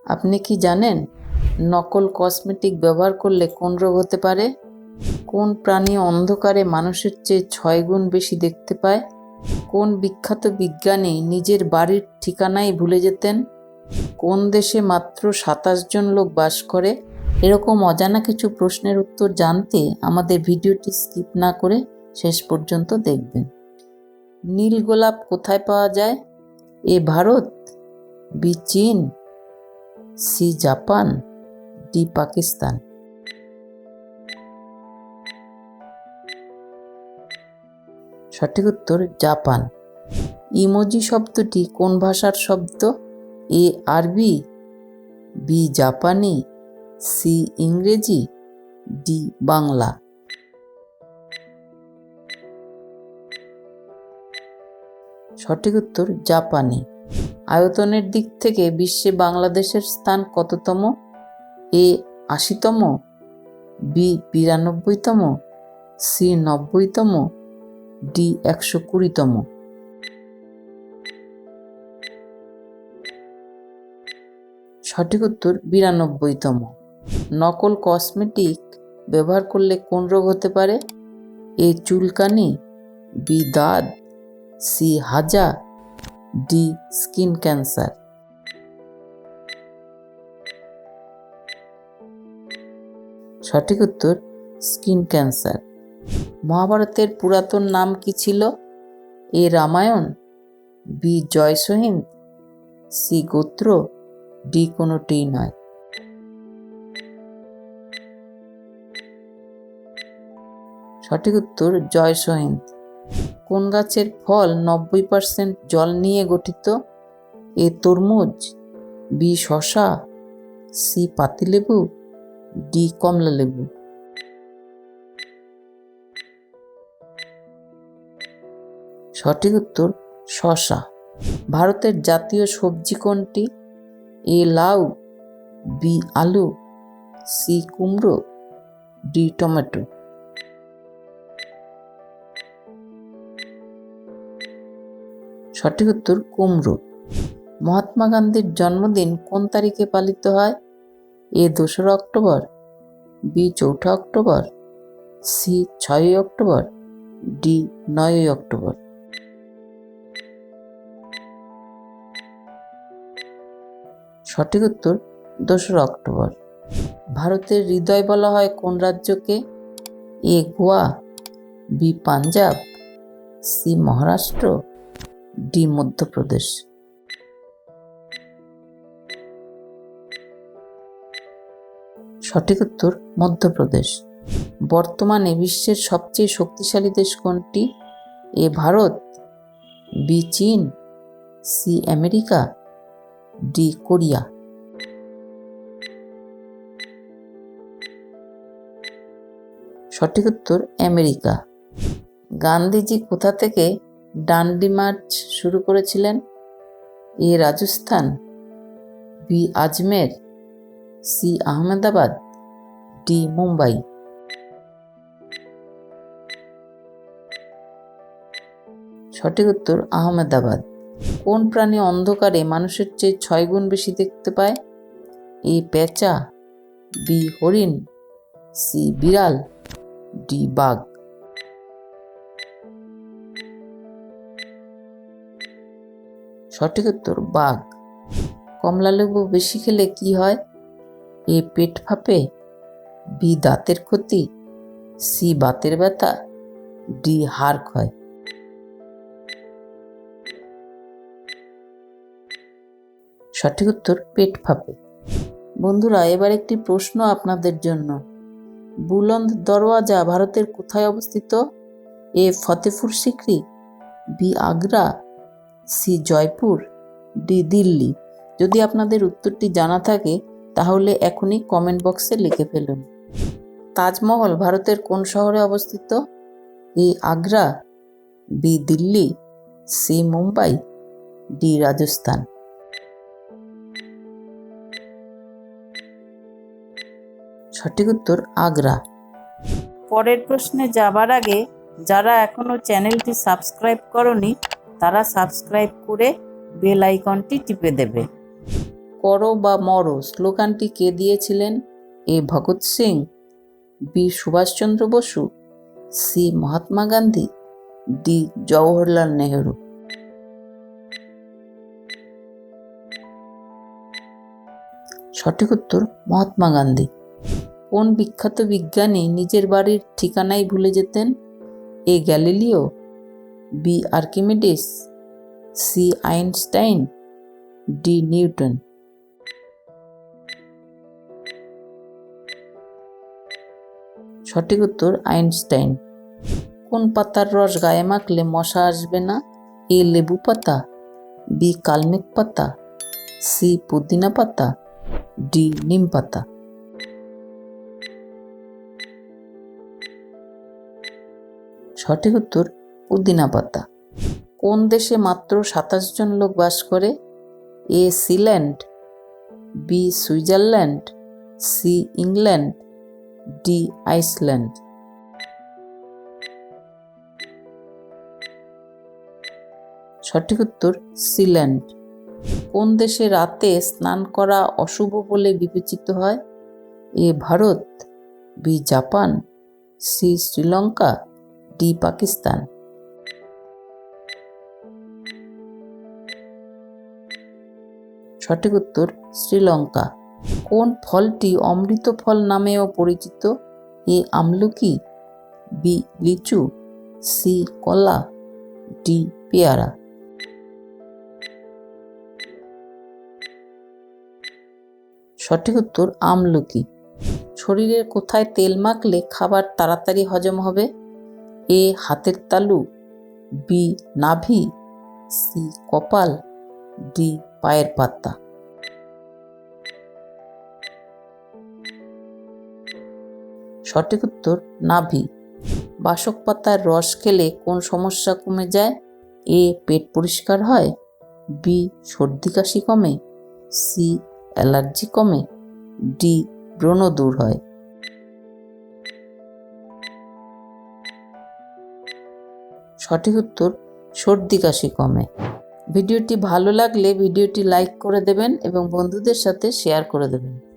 আপনি কি জানেন নকল কসমেটিক ব্যবহার করলে কোন রোগ হতে পারে? কোন প্রাণী অন্ধকারে মানুষের চেয়ে 6 গুণ বেশি দেখতে পায়? কোন বিখ্যাত বিজ্ঞানী নিজের বাড়ির ঠিকানাই ভুলে যেতেন? কোন দেশে মাত্র 27 জন লোক বাস করে? এরকম অজানা কিছু প্রশ্নের উত্তর জানতে আমাদের ভিডিওটি স্কিপ না করে শেষ পর্যন্ত দেখবেন। নীল গোলাপ কোথায় পাওয়া যায়? এ ভারত, বি চীন, সি জাপান, ডি পাকিস্তান। সঠিক উত্তর জাপান। ইমোজি শব্দটি কোন ভাষার শব্দ? এ আরবি, বি জাপানি, সি ইংরেজি, ডি বাংলা। সঠিক উত্তর জাপানি। আয়তনের দিক থেকে বিশ্বে বাংলাদেশের স্থান কততম? এ 80তম, বি 92তম, সি 90তম, ডি 120তম। সঠিক উত্তর 92তম। নকল কসমেটিক ব্যবহার করলে কোন রোগ হতে পারে? এ চুলকানি, বি দাঁত, সি হাজা, ডি স্কিন ক্যান্সার। সঠিক উত্তর স্কিন ক্যান্সার। মহাভারতের পুরাতন নাম কি ছিল? এ রামায়ণ, বি জয়সহিন্দ, সি গোত্র, ডি কোনোটিই নয়। সঠিক উত্তর জয়সহিন্দ। কোন গাছের ফল 90% জল নিয়ে গঠিত? এ তরমুজ, বি শসা, সি পাতিলেবু, ডি কমলা লেবু। সঠিক উত্তর শসা। ভারতের জাতীয় সবজি কোনটি? এ লাউ, বি আলু, সি কুমড়ো, ডি টমেটো। সঠিক উত্তর কুমড়ো। মহাত্মা গান্ধীর জন্মদিন কোন তারিখে পালিত হয়? এ 2রা অক্টোবর, বি 4ঠা অক্টোবর, সি 6ই অক্টোবর, ডি 9ই অক্টোবর। সঠিক উত্তর 2রা অক্টোবর। ভারতের হৃদয় বলা হয় কোন রাজ্যকে? A Goa, B Punjab, C Maharashtra, D Madhya Pradesh. সঠিক উত্তর মধ্যপ্রদেশ। বর্তমানে বিশ্বের সবচেয়ে শক্তিশালী দেশ কোনটি? এ ভারত, বি চীন, সি আমেরিকা, ডি কোরিয়া। সঠিক উত্তর আমেরিকা। গান্ধীজি কোথা থেকে ডান্ডি মার্চ শুরু করেছিলেন? এ রাজস্থান, বি আজমের, সি আহমেদাবাদ, ডি মুম্বাই। সঠিক উত্তর আহমেদাবাদ। কোন প্রাণী অন্ধকারে মানুষের চেয়ে 6 গুণ বেশি দেখতে পায়? এ পেঁচা, বি হরিণ, সি বিড়াল, ডি বাঘ। সঠিক উত্তর বাঘ। কমলা লেবু বেশি খেলে কি হয়? এ পেট ফাঁপে, বি দাঁতের ক্ষতি, সি বাতের ব্যথা, ডি হাড় ক্ষয়। সঠিক উত্তর পেট ফাঁপে। বন্ধুরা, এবার একটি প্রশ্ন আপনাদের জন্য। বুলন্দ দরওয়াজা ভারতের কোথায় অবস্থিত? A Fatehpur Sikri, B Agra, C Jaipur, D Delhi. যদি আপনাদের উত্তরটি জানা থাকে তাহলে এখনই কমেন্ট বক্সে লিখে ফেলুন। তাজমহল ভারতের কোন শহরে অবস্থিত? A Agra, B Delhi, C Mumbai, D Rajasthan. সঠিক উত্তর আগ্রা। পরের প্রশ্নে যাবার আগে যারা এখনো চ্যানেলটি সাবস্ক্রাইব করনি তারা সাবস্ক্রাইব করে বেল আইকনটি টিপে দেবে। করো বা মরো স্লোগানটি কে দিয়েছিলেন? A Bhagat Singh, B Subhash Chandra Bose, C Mahatma Gandhi, D Jawaharlal Nehru. সঠিক উত্তর মহাত্মা গান্ধী। কোন বিখ্যাত বিজ্ঞানী নিজের বাড়ির ঠিকানাই ভুলে যেতেন? A Galileo, B Archimedes, C Einstein, D Newton. সঠিক উত্তর আইনস্টাইন। কোন পাতার রস গায়ে মাখলে মশা আসবে না? এ লেবু পাতা, বি কালমেঘ পাতা, সি পুদিনা পাতা, ডি নিম পাতা। সঠিক উত্তর পুদিনা পাতা। কোন দেশে মাত্র 27 জন লোক বাস করে? A Sealand, B Switzerland, C England, D Iceland. সঠিক উত্তর সিল্যান্ড। কোন দেশে রাতে স্নান করা অশুভ বলে বিবেচিত হয়? A Bharat, B Japan, C Sri Lanka, D Pakistan. সঠিক উত্তর শ্রীলঙ্কা। কোন ফলটি অমৃত ফল নামেও পরিচিত? এ আমলকি, বি লিচু, সি কলা, ডি পেয়ারা। সঠিক উত্তর আমলকি। শরীরের কোথায় তেল মাখলে খাবার তাড়াতাড়ি হজম হবে? এ হাতের তালু, বি নাভি, সি কপাল, ডি পায়ের পাতা। সঠিক উত্তর নাভি। বাসক পাতার রস খেলে কোন সমস্যা কমে যায়? এ পেট পরিষ্কার হয়, বি সর্দি কাশি কমে, সি অ্যালার্জি কমে, ডি ব্রণ দূর হয়। সঠিক উত্তর সর্দি কাশি কমে। ভিডিওটি ভালো লাগলে ভিডিওটি লাইক করে দেবেন এবং বন্ধুদের সাথে শেয়ার করে দেবেন।